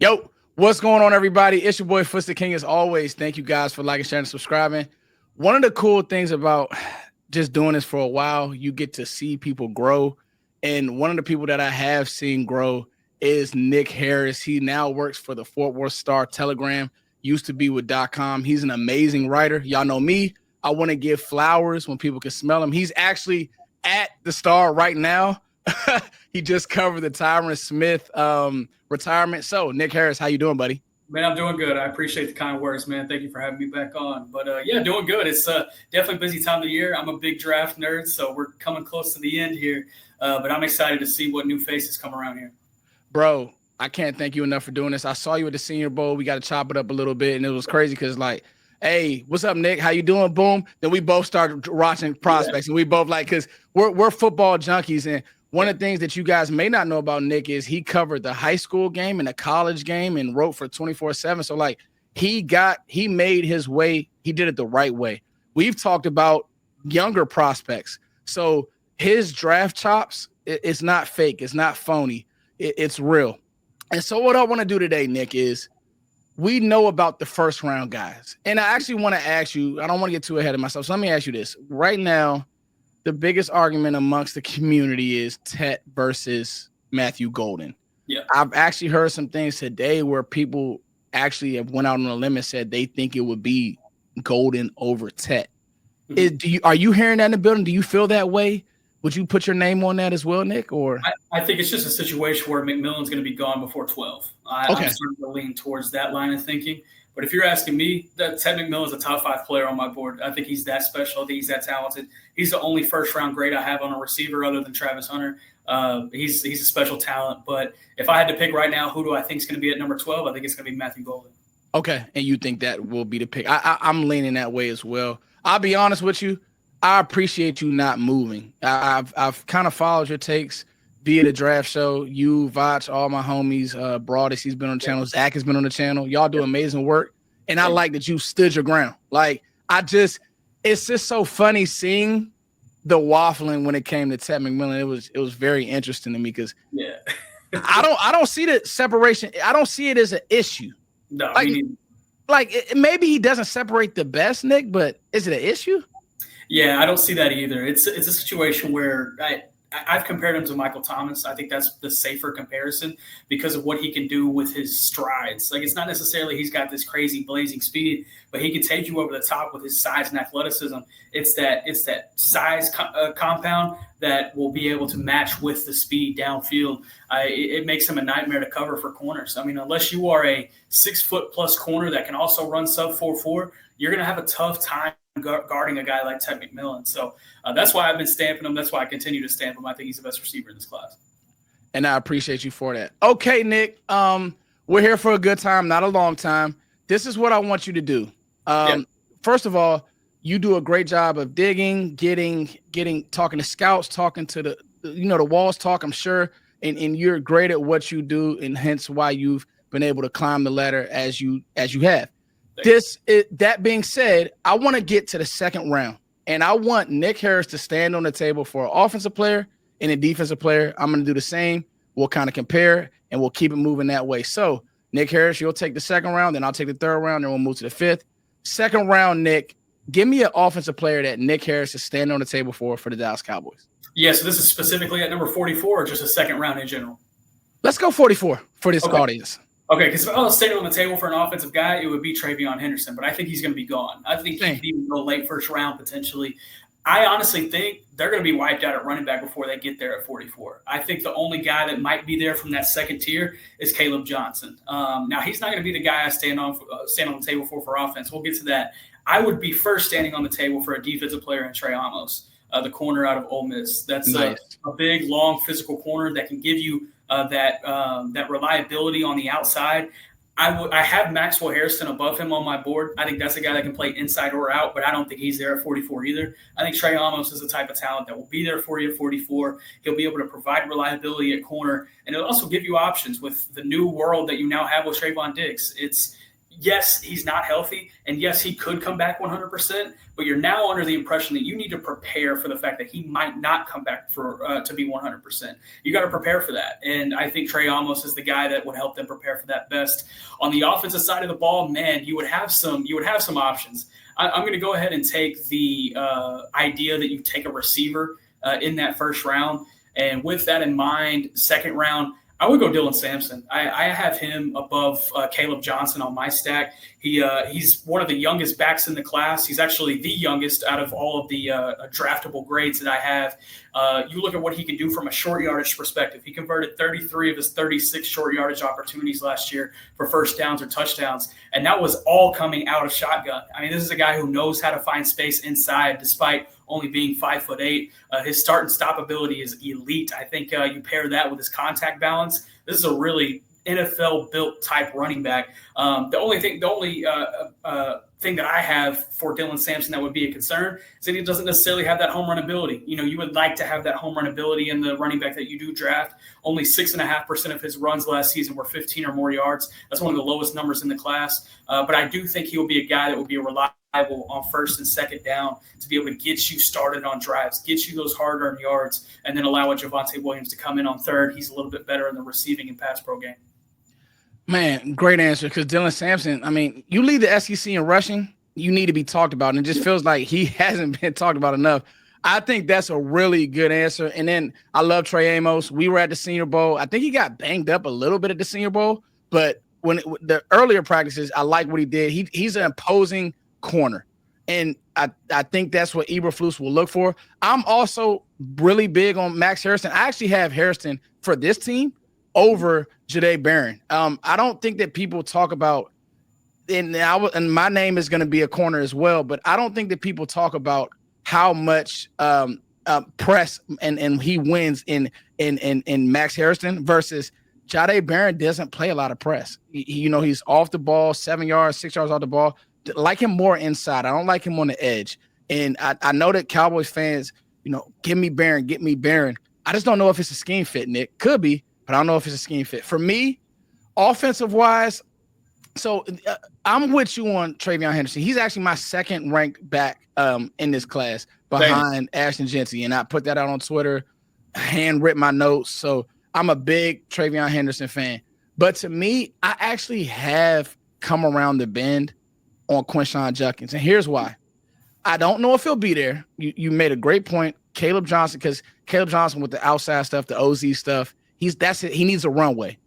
Yo, what's going on, everybody? It's your boy Footstick King. As always, thank you guys for liking, sharing, and subscribing. One of the cool things about just doing this for a while, you get to see people grow. And one of the people that I have seen grow is Nick Harris. He now works for the Fort Worth Star Telegram, used to be with .com. He's an amazing writer. Y'all know me. I want to give flowers when people can smell them. He's actually at the Star right now. He just covered the Tyron Smith retirement. So, Nick Harris, how you doing, buddy? Man, I'm doing good. I appreciate the kind words, man. Thank you for having me back on. But yeah, doing good. It's definitely a busy time of the year. I'm a big draft nerd, so we're coming close to the end here. But I'm excited to see what new faces come around here. Bro, I can't thank you enough for doing this. I saw you at the Senior Bowl. We got to chop it up a little bit, and it was crazy because, like, hey, what's up, Nick? How you doing? Boom. Then we both started watching prospects, and we both because we're football junkies. And one of the things that you guys may not know about Nick is he covered the high school game and the college game and wrote for 24/7. So, like, he made his way. He did it the right way. We've talked about younger prospects. So his draft chops, it's not fake. It's not phony. It's real. And so what I want to do today, Nick, is we know about the first round guys. And I actually want to ask you, I don't want to get too ahead of myself. So let me ask you this. Right now, the biggest argument amongst the community is Tet versus Matthew Golden. Yeah. I've actually heard some things today where people actually have went out on a limb and said they think it would be Golden over Tet. Mm-hmm. Are you hearing that in the building? Do you feel that way? Would you put your name on that as well, Nick? Or I think it's just a situation where McMillan's going to be gone before 12. I'm starting to lean towards that line of thinking. But if you're asking me, Ted McMillan is a top 5 player on my board. I think he's that special. I think he's that talented. He's the only first-round grade I have on a receiver other than Travis Hunter. He's a special talent. But if I had to pick right now, who do I think is going to be at number 12? I think it's going to be Matthew Golden. Okay, and you think that will be the pick. I'm leaning that way as well. I'll be honest with you. I appreciate you not moving. I've kind of followed your takes via the draft show. You, Vach, all my homies, Broadus, he's been on the channel. Zach has been on the channel. Y'all do amazing work. And I like that you stood your ground. Like, it's just so funny seeing the waffling when it came to Ted McMillan. It was very interesting to me because I don't see the separation. I don't see it as an issue. No, maybe he doesn't separate the best, Nick, but is it an issue? Yeah, I don't see that either. It's a situation where I've compared him to Michael Thomas. I think that's the safer comparison because of what he can do with his strides. Like, it's not necessarily he's got this crazy blazing speed, but he can take you over the top with his size and athleticism. It's that size compound that will be able to match with the speed downfield. It makes him a nightmare to cover for corners. I mean, unless you are a 6-foot-plus corner that can also run sub 4.4, you're going to have a tough time guarding a guy like Ted McMillan. So that's why I've been stamping him. That's why I continue to stamp him. I think he's the best receiver in this class. And I appreciate you for that. Okay, Nick, we're here for a good time, not a long time. This is what I want you to do. First of all, you do a great job of digging, talking to scouts, talking to the walls talk, I'm sure. And you're great at what you do, and hence why you've been able to climb the ladder as you have. That being said, I want to get to the second round, and I want Nick Harris to stand on the table for an offensive player and a defensive player. I'm going to do the same. We'll kind of compare, and we'll keep it moving that way. So, Nick Harris, you'll take the second round, then I'll take the third round, then we'll move to the fifth. Second round, Nick, give me an offensive player that Nick Harris is standing on the table for the Dallas Cowboys. Yeah, so this is specifically at number 44 or just a second round in general? Let's go 44 for this audience. Okay, because if I was standing on the table for an offensive guy, it would be Travion Henderson, but I think he's going to be gone. I think he could even go late first round potentially. I honestly think they're going to be wiped out at running back before they get there at 44. I think the only guy that might be there from that second tier is Caleb Johnson. Now, he's not going to be the guy I stand on the table for offense. We'll get to that. I would be first standing on the table for a defensive player in Trey Amos, the corner out of Ole Miss. That's nice. A big, long, physical corner that can give you that reliability on the outside. I have Maxwell Harrison above him on my board. I think that's a guy that can play inside or out, but I don't think he's there at 44 either. I think Trey Amos is the type of talent that will be there for you at 44. He'll be able to provide reliability at corner, and it'll also give you options with the new world that you now have with Trayvon Diggs. yes, he's not healthy, and yes, he could come back 100%, but you're now under the impression that you need to prepare for the fact that he might not come back to be 100%. You got to prepare for that, and I think Trey Amos is the guy that would help them prepare for that best. On the offensive side of the ball, man, you would have some options. I'm going to go ahead and take the idea that you take a receiver in that first round, and with that in mind, second round, I would go Dylan Sampson. I have him above Caleb Johnson on my stack. He's one of the youngest backs in the class. He's actually the youngest out of all of the draftable grades that I have. You look at what he can do from a short yardage perspective. He converted 33 of his 36 short yardage opportunities last year for first downs or touchdowns, and that was all coming out of shotgun. I mean, this is a guy who knows how to find space inside despite only being 5'8". His start and stop ability is elite. I think you pair that with his contact balance. This is a really NFL built type running back. The only thing that I have for Dylan Sampson that would be a concern is that he doesn't necessarily have that home run ability. You know, you would like to have that home run ability in the running back that you do draft. Only 6.5% of his runs last season were 15 or more yards. That's one of the lowest numbers in the class. But I do think he will be a guy that will be a reliable on first and second down to be able to get you started on drives, get you those hard-earned yards, and then allow a Javonte Williams to come in on third. He's a little bit better in the receiving and pass pro game. Man, great answer, because Dylan Sampson, I mean, you lead the SEC in rushing, you need to be talked about, and it just feels like he hasn't been talked about enough. I think that's a really good answer. And then I love Trey Amos. We were at the Senior Bowl. I think he got banged up a little bit at the Senior Bowl, but the earlier practices, I like what he did. He's an imposing corner. And I think that's what Eberflus will look for. I'm also really big on Max Harrison. I actually have Harrison for this team over Jahdae Barron. I don't think that people talk about, and my name is going to be a corner as well, but I don't think that people talk about how much press and he wins in Max Harrison versus Jahdae Barron doesn't play a lot of press. He's off the ball, 7 yards, 6 yards off the ball. Like him more inside. I don't like him on the edge. And I know that Cowboys fans, give me Barron, get me Barron. I just don't know if it's a scheme fit, Nick. Could be, but I don't know if it's a scheme fit. For me, offensive-wise, so I'm with you on Travion Henderson. He's actually my second ranked back in this class behind Ashton Jeanty. And I put that out on Twitter, handwritten my notes. So I'm a big Travion Henderson fan. But to me, I actually have come around the bend on Quinshon Judkins. And here's why. I don't know if he'll be there. You made a great point. Caleb Johnson, because Caleb Johnson with the outside stuff, the OZ stuff, that's it. He needs a runway.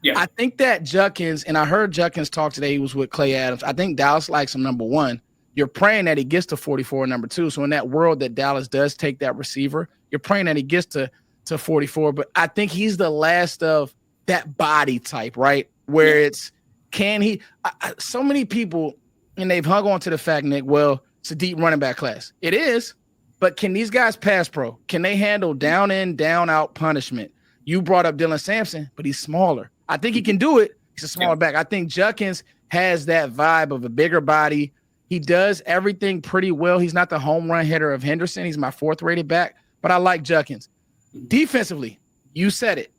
Yeah. I think that Judkins, and I heard Judkins talk today, he was with Clay Adams. I think Dallas likes him, number one. You're praying that he gets to 44, number two. So in that world that Dallas does take that receiver, you're praying that he gets to 44. But I think he's the last of that body type, right? Where it's, can he – so many people – and they've hung on to the fact, Nick, well, it's a deep running back class. It is, but can these guys pass pro? Can they handle down in, down out punishment? You brought up Dylan Sampson, but he's smaller. I think he can do it. He's a smaller back. I think Judkins has that vibe of a bigger body. He does everything pretty well. He's not the home run hitter of Henderson. He's my fourth rated back, but I like Judkins. Defensively, you said it.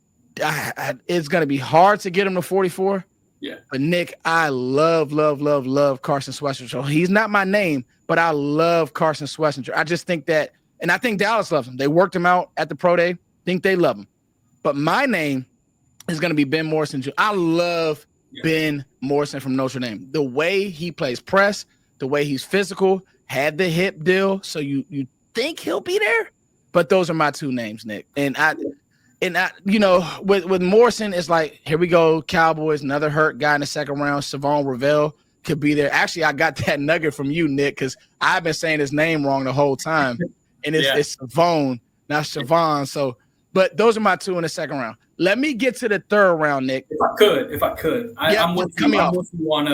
It's going to be hard to get him to 44. Yeah, but Nick, I love Carson Schwarzenegger. So he's not my name, but I love Carson Schwarzenegger. I just think that, and I think Dallas loves him. They worked him out at the pro day. Think they love him. But my name is going to be Ben Morrison. I love Ben Morrison from Notre Dame. The way he plays press, the way he's physical, had the hip deal. So you think he'll be there? But those are my two names, Nick. And with Morrison, it's like, here we go, Cowboys, another hurt guy in the second round. Savon Ravel could be there. Actually, I got that nugget from you, Nick, because I've been saying his name wrong the whole time. And it's Savon, not Savon. So, but those are my two in the second round. Let me get to the third round, Nick. If I could. I'm with you on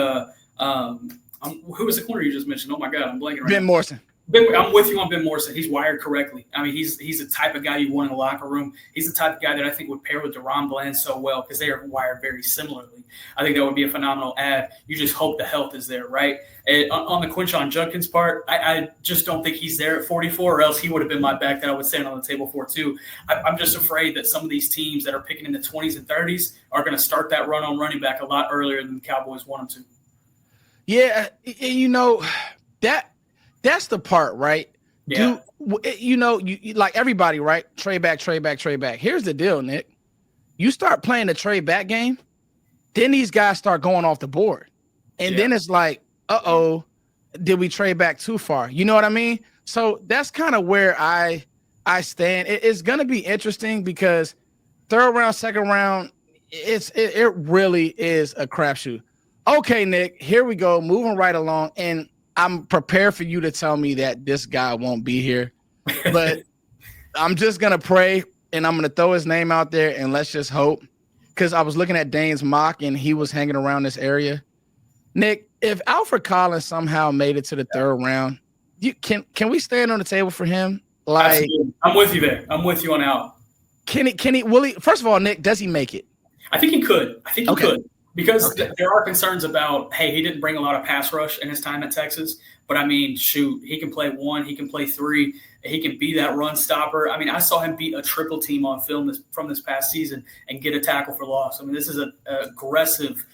who was the corner you just mentioned? Oh my God, I'm blanking right now. Ben Morrison. I'm with you on Ben Morrison. He's wired correctly. I mean, he's the type of guy you want in the locker room. He's the type of guy that I think would pair with DeRon Bland so well because they are wired very similarly. I think that would be a phenomenal add. You just hope the health is there, right? And on the Quinshon Judkins part, I just don't think he's there at 44, or else he would have been my back that I would stand on the table for too. I'm just afraid that some of these teams that are picking in the 20s and 30s are going to start that run on running back a lot earlier than the Cowboys want them to. Yeah, that that's the part, right? Yeah. You like everybody, right? Trade back, trade back, trade back. Here's the deal, Nick. You start playing the trade back game, then these guys start going off the board. And then it's like, uh-oh, did we trade back too far? You know what I mean? So that's kind of where I stand. It's going to be interesting because third round, second round, it really is a crapshoot. Okay, Nick, here we go, moving right along. And I'm prepared for you to tell me that this guy won't be here. But I'm just going to pray and I'm going to throw his name out there and let's just hope. Because I was looking at Dane's mock and he was hanging around this area. Nick, if Alfred Collins somehow made it to the third round, can we stand on the table for him? Like, absolutely. I'm with you there. I'm with you on Al. Will he? First of all, Nick, does he make it? I think he could. Could. Because there are concerns about, hey, he didn't bring a lot of pass rush in his time at Texas. But, I mean, shoot, he can play 1, he can play 3, he can be that run stopper. I mean, I saw him beat a triple team on film from this past season and get a tackle for loss. I mean, this is an aggressive,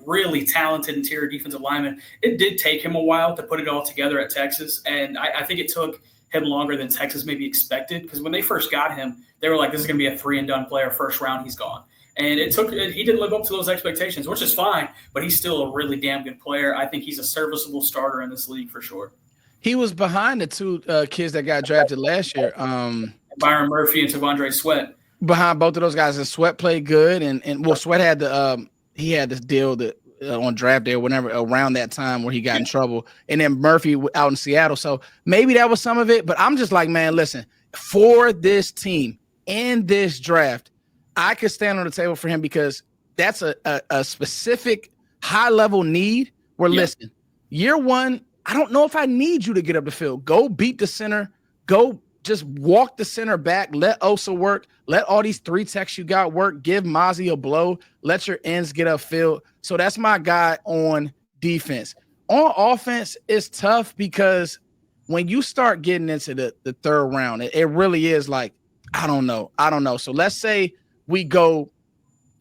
really talented interior defensive lineman. It did take him a while to put it all together at Texas, and I think it took him longer than Texas maybe expected because when they first got him, they were like, this is going to be a 3-and-done player. First round, he's gone. And he didn't live up to those expectations, which is fine, but he's still a really damn good player. I think he's a serviceable starter in this league for sure. He was behind the two kids that got drafted last year. Byron Murphy and Tavondre Sweat. Behind both of those guys, and Sweat played good. And Sweat had he had this deal that on draft day or whenever around that time where he got in trouble. And then Murphy out in Seattle. So maybe that was some of it. But I'm just like, man, listen, for this team in this draft, I could stand on the table for him because that's a specific high-level need. Listen, year one, I don't know if I need you to get up the field. Go beat the center. Go just walk the center back. Let Osa work. Let all these 3 techs you got work. Give Mozzie a blow. Let your ends get upfield. So that's my guy on defense. On offense, it's tough because when you start getting into the third round, it really is like, I don't know. So let's say we go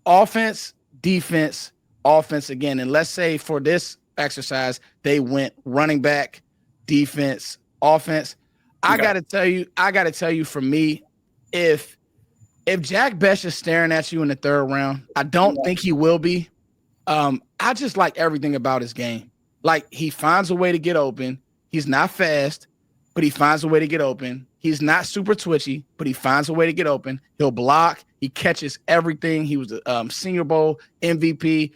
offense, defense, offense again. And let's say for this exercise, they went running back, defense, offense. Okay. I gotta tell you for me, if Jack Bech is staring at you in the third round, I don't think he will be. I just like everything about his game. Like he finds a way to get open. He's not fast, but he finds a way to get open. He's not super twitchy, but he finds a way to get open. He'll block. He catches everything. He was a Senior Bowl MVP.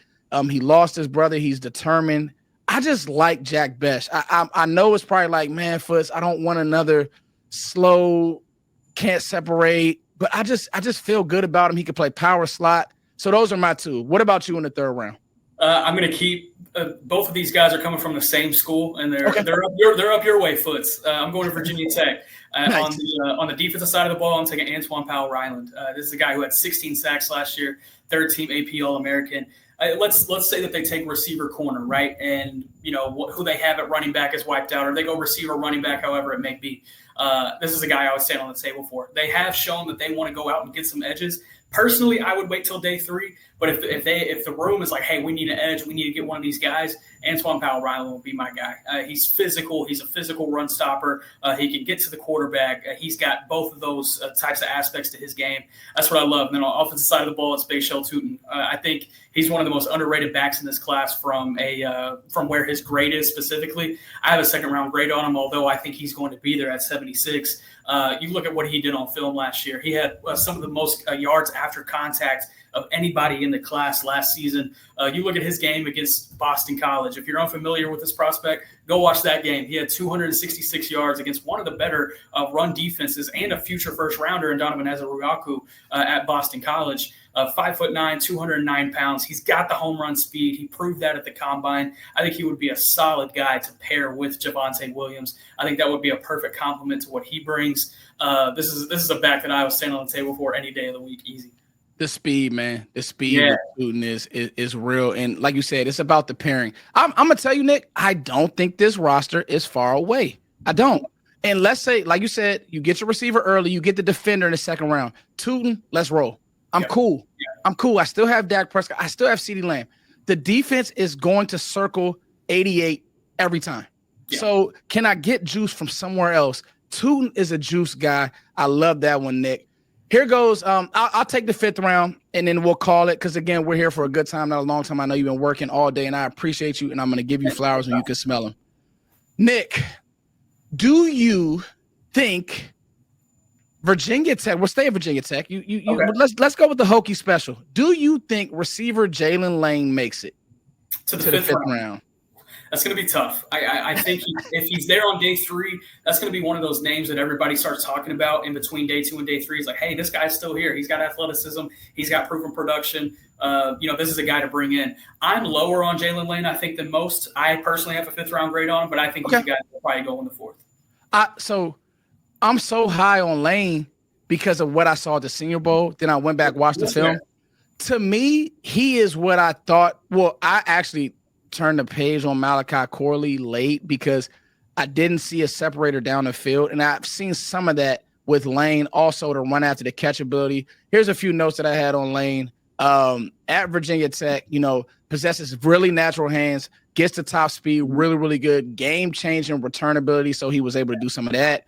He lost his brother. He's determined. I just like Jack Bech. I know it's probably like, man, Foots, I don't want another slow, can't separate, but I just feel good about him. He could play power slot. So those are my 2. What about you in the third round? I'm going to keep both of these guys are coming from the same school, and they're up your way, Foots. I'm going to Virginia Tech. Nice. On the defensive side of the ball, I'm taking Antoine Powell-Ryland. This is a guy who had 16 sacks last year, third-team AP All-American. Let's say that they take receiver corner, right? And, who they have at running back is wiped out, or they go receiver running back, however it may be. This is a guy I would stand on the table for. They have shown that they want to go out and get some edges. Personally, I would wait till day 3. But if the room is like, hey, we need an edge, we need to get one of these guys, Antoine Powell-Ryland will be my guy. He's physical. He's a physical run stopper. He can get to the quarterback. He's got both of those types of aspects to his game. That's what I love. And then on the offensive side of the ball, it's Bashel Tutin. I think he's one of the most underrated backs in this class from where his grade is specifically. I have a second-round grade on him, although I think he's going to be there at 76. You look at what he did on film last year. He had some of the most yards after contact of anybody in the class last season. You look at his game against Boston College. If you're unfamiliar with this prospect, go watch that game. He had 266 yards against one of the better run defenses and a future first rounder in Donovan Ezeruaku at Boston College. 5'9", 209 pounds. He's got the home run speed. He proved that at the combine. I think he would be a solid guy to pair with Javonte Williams. I think that would be a perfect complement to what he brings. This is a back that I would stand on the table for any day of the week, easy. The speed, man. The speed of shooting is real. And like you said, it's about the pairing. I'm going to tell you, Nick, I don't think this roster is far away. I don't. And let's say, like you said, you get your receiver early, you get the defender in the second round. Tutin, let's roll. I'm cool. Yeah. I'm cool. I still have Dak Prescott. I still have CeeDee Lamb. The defense is going to circle 88 every time. Yeah. So can I get juice from somewhere else? 2 is a juice guy. I love that one, Nick. Here goes. I'll take the 5th round, and then we'll call it because, again, we're here for a good time, not a long time. I know you've been working all day, and I appreciate you, and I'm going to give you flowers when you can smell them. Nick, do you think Virginia Tech? We'll stay at Virginia Tech. Okay. Let's go with the Hokie special. Do you think receiver Jalen Lane makes it to the 5th round? That's going to be tough. I think if he's there on day 3, that's going to be one of those names that everybody starts talking about in between day 2 and day 3. It's like, hey, this guy's still here. He's got athleticism. He's got proven production. This is a guy to bring in. I'm lower on Jalen Lane, I think, than most. I personally have a 5th round grade on him, but I think he's a guy that will probably go in the 4th. So I'm so high on Lane because of what I saw at the Senior Bowl. Then I went back, watched the film. To me, he is what I thought. Well, I actually turned the page on Malachi Corley late because I didn't see a separator down the field. And I've seen some of that with Lane also to run after the catchability. Here's a few notes that I had on Lane. At Virginia Tech, possesses really natural hands, gets to top speed, really, really good, game-changing return ability. So he was able to do some of that.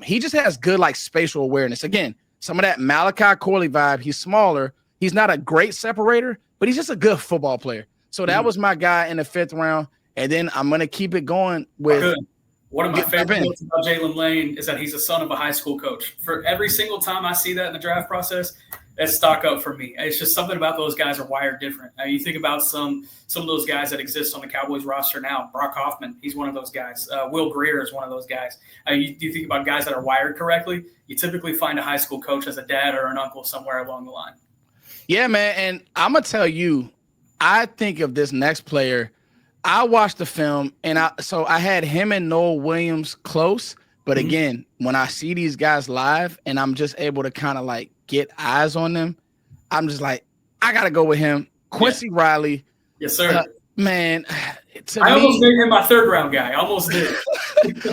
He just has good spatial awareness. Again, some of that Malachi Corley vibe. He's smaller. He's not a great separator, but he's just a good football player. So that was my guy in the 5th round. And then I'm going to keep it going with one of my favorite notes about Jalen Lane is that he's a son of a high school coach. For every single time I see that in the draft process, that's stock up for me. It's just something about those guys are wired different. You think about some of those guys that exist on the Cowboys roster now. Brock Hoffman, he's one of those guys. Will Greer is one of those guys. You think about guys that are wired correctly, you typically find a high school coach as a dad or an uncle somewhere along the line. Yeah, man. And I'm going to tell you, I think of this next player. I watched the film, and I had him and Noel Williams close. But again, when I see these guys live and I'm just able to kind of get eyes on them, I'm just like, I got to go with him. Quincy Riley. Yes, sir. Man, I almost made him my 3rd round guy. I almost did.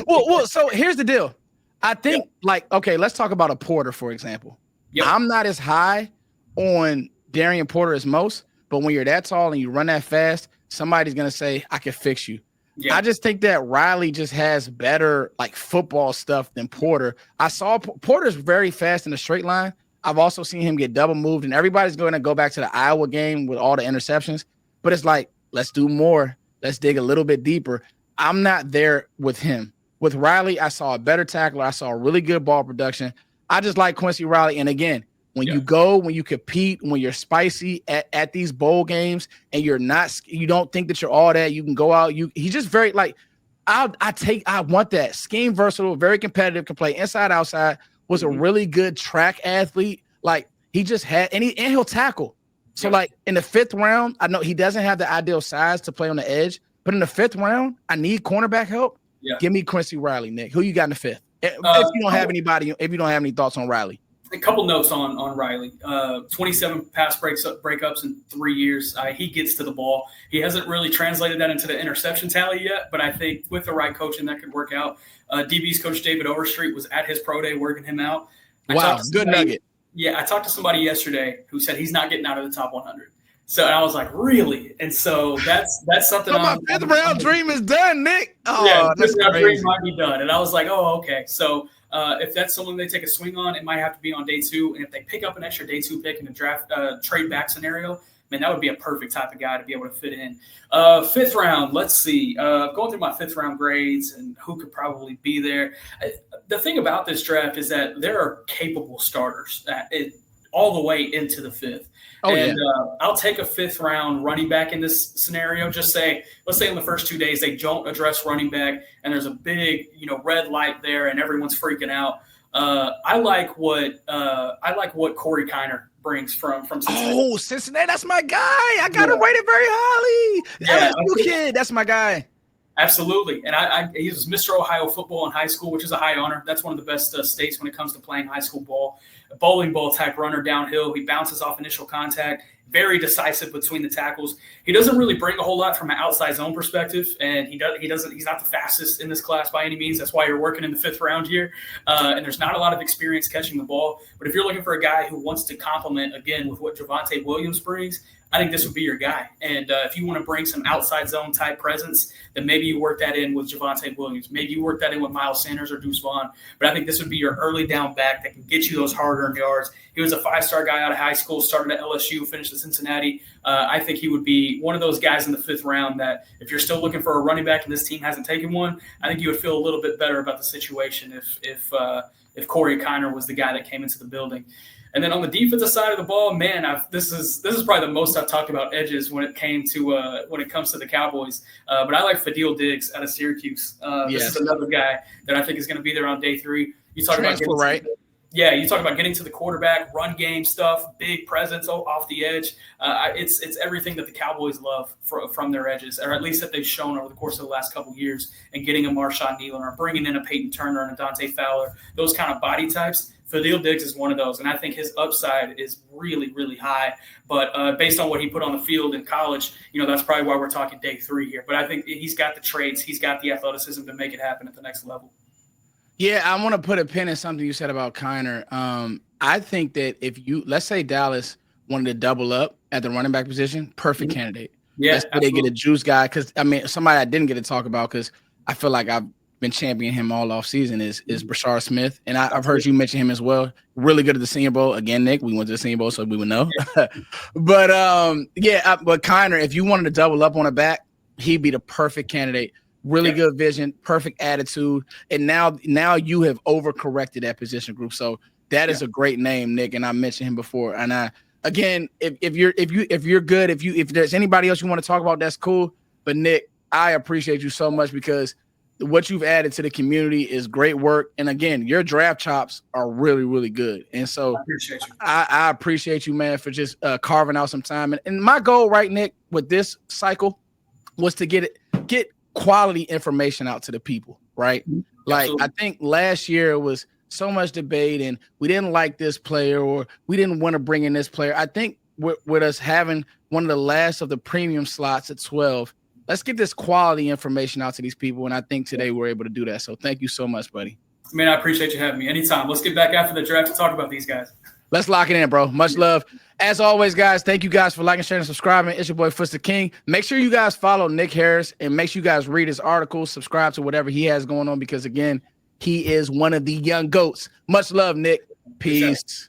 well, so here's the deal. I think, okay, let's talk about a Porter, for example. Yep. I'm not as high on Darian Porter as most. But when you're that tall and you run that fast, somebody's going to say, I can fix you. Yeah. I just think that Riley just has better football stuff than Porter. I saw Porter's very fast in the straight line. I've also seen him get double moved, and everybody's going to go back to the Iowa game with all the interceptions. But it's let's do more. Let's dig a little bit deeper. I'm not there with him. With Riley, I saw a better tackler. I saw really good ball production. I just like Quincy Riley. And again, when you go, when you compete, when you're spicy at these bowl games and you don't think that you're all that, you can go out. He's just very I want that. Scheme versatile, very competitive, can play inside, outside, was a really good track athlete. He just had, and he'll tackle. So in the 5th round, I know he doesn't have the ideal size to play on the edge, but in the 5th round, I need cornerback help. Yeah. Give me Quincy Riley, Nick. Who you got in the 5th? If you don't have any thoughts on Riley. A couple notes on Riley. 27 pass breakups in 3 years. He gets to the ball. He hasn't really translated that into the interception tally yet, but I think with the right coaching that could work out. DB's coach David Overstreet was at his pro day working him out. Wow, good nugget. Yeah, I talked to somebody yesterday who said he's not getting out of the top 100. So I was like, really? And so that's something. So my 5th round dream is done, Nick. Oh, yeah, that's 5th round dream might be done. And I was like, oh, okay. So if that's someone they take a swing on, it might have to be on day 2. And if they pick up an extra day 2 pick in a draft trade back scenario, man, that would be a perfect type of guy to be able to fit in. 5th round, let's see. Going through my 5th round grades and who could probably be there. The thing about this draft is that there are capable starters all the way into the 5th. I'll take a 5th round running back in this scenario. Let's say in the first 2 days they don't address running back and there's a big, red light there and everyone's freaking out. I like what Corey Kiner brings from Cincinnati. Oh, Cincinnati, that's my guy. I got to rate it very highly. LSU kid, that's my guy. Absolutely. And he was Mr. Ohio football in high school, which is a high honor. That's one of the best states when it comes to playing high school ball. A bowling ball type runner downhill. He bounces off initial contact. Very decisive between the tackles. He doesn't really bring a whole lot from an outside zone perspective, and he's not the fastest in this class by any means. That's why you're working in the 5th round here. And there's not a lot of experience catching the ball. But if you're looking for a guy who wants to complement, again, with what Javonte Williams brings, I think this would be your guy. And if you want to bring some outside zone type presence, then maybe you work that in with Javonte Williams. Maybe you work that in with Miles Sanders or Deuce Vaughn. But I think this would be your early down back that can get you those hard-earned yards. He was a 5-star guy out of high school, started at LSU, finished at Cincinnati. I think he would be one of those guys in the 5th round that if you're still looking for a running back and this team hasn't taken one, I think you would feel a little bit better about the situation if Corey Kiner was the guy that came into the building. And then on the defensive side of the ball, man, this is probably the most I've talked about edges when it comes to the Cowboys. But I like Fadil Diggs out of Syracuse. This is another guy that I think is going to be there on day 3. You talk about you talk about getting to the quarterback, run game stuff, big presence off the edge. It's everything that the Cowboys love from their edges, or at least that they've shown over the course of the last couple of years. And getting a Marshawn Nealon or bringing in a Peyton Turner and a Dante Fowler, those kind of body types. Fadil Diggs is one of those, and I think his upside is really, really high. But based on what he put on the field in college, that's probably why we're talking day 3 here. But I think he's got the traits, he's got the athleticism to make it happen at the next level. Yeah, I want to put a pin in something you said about Kiner. I think that let's say Dallas wanted to double up at the running back position, perfect candidate. Yeah, they get a juice guy because somebody I didn't get to talk about because I feel like I've been championing him all off season is Brashard Smith, and I've heard you mention him as well. Really good at the Senior Bowl again, Nick. We went to the Senior Bowl, so we would know. but Kiner, if you wanted to double up on a back, he'd be the perfect candidate. Really good vision, perfect attitude, and now you have overcorrected that position group. So that is a great name, Nick, and I mentioned him before. And again, if you're good, if there's anybody else you want to talk about, that's cool. But Nick, I appreciate you so much because what you've added to the community is great work. And again, your draft chops are really, really good. And so I appreciate you, man, for just carving out some time. And my goal, right, Nick, with this cycle was to get quality information out to the people, right? Like, absolutely. I think last year it was so much debate and we didn't like this player or we didn't want to bring in this player. I think with us having one of the last of the premium slots at 12, let's get this quality information out to these people. And I think today we're able to do that. So thank you so much, buddy. Man, I appreciate you having me. Anytime. Let's get back after the draft to talk about these guys. Let's lock it in, bro. Much love. As always, guys, thank you guys for liking, sharing, and subscribing. It's your boy, Foot's the King. Make sure you guys follow Nick Harris and make sure you guys read his articles, subscribe to whatever he has going on because, again, he is one of the young GOATs. Much love, Nick. Peace.